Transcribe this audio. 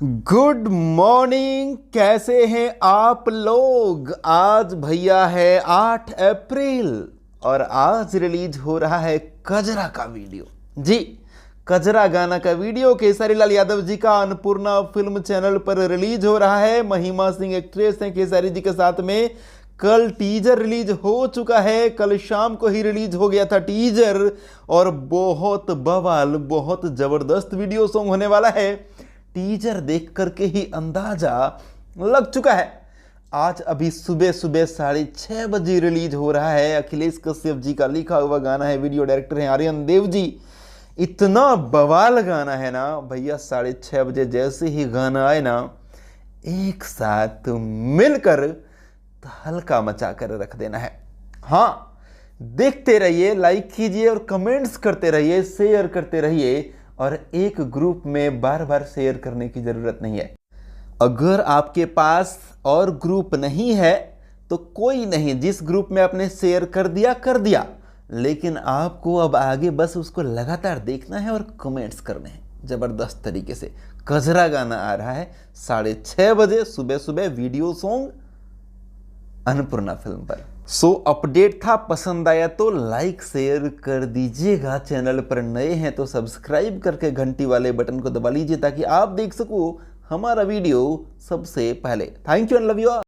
Good morning. कैसे हैं आप लोग। आज भैया है 8 अप्रैल और आज रिलीज हो रहा है कजरा का वीडियो। जी, कजरा गाना का वीडियो केसरी लाल यादव जी का अन्नपूर्णा फिल्म चैनल पर रिलीज हो रहा है। महिमा सिंह एक्ट्रेस हैं केसरी जी के साथ में। कल टीजर रिलीज हो चुका है, कल शाम को ही रिलीज हो गया था टीजर और बहुत बवाल, बहुत जबरदस्त वीडियो सॉन्ग होने वाला है। टीजर देख करके ही अंदाजा लग चुका है। आज अभी सुबह सुबह 6:30 बजे रिलीज हो रहा है। अखिलेश कश्यप जी का लिखा हुआ गाना है, वीडियो डायरेक्टर हैं आर्यन देव जी। इतना बवाल गाना है ना भैया, 6:30 बजे जैसे ही गाना आए ना, एक साथ मिलकर हल्का मचा कर रख देना है। हाँ, देखते रहिए, लाइक कीजिए और कमेंट्स करते रहिए, शेयर करते रहिए। और एक ग्रुप में बार बार शेयर करने की जरूरत नहीं है। अगर आपके पास और ग्रुप नहीं है तो कोई नहीं, जिस ग्रुप में आपने शेयर कर दिया, लेकिन आपको अब आगे बस उसको लगातार देखना है और कमेंट्स करने हैं जबरदस्त तरीके से। कजरा गाना आ रहा है 6:30 बजे सुबह सुबह, वीडियो सॉन्ग अन्नपूर्णा फिल्म पर। सो अपडेट था, पसंद आया तो लाइक शेयर कर दीजिएगा। चैनल पर नए हैं तो सब्सक्राइब करके घंटी वाले बटन को दबा लीजिए ताकि आप देख सको हमारा वीडियो सबसे पहले। Thank you and love you.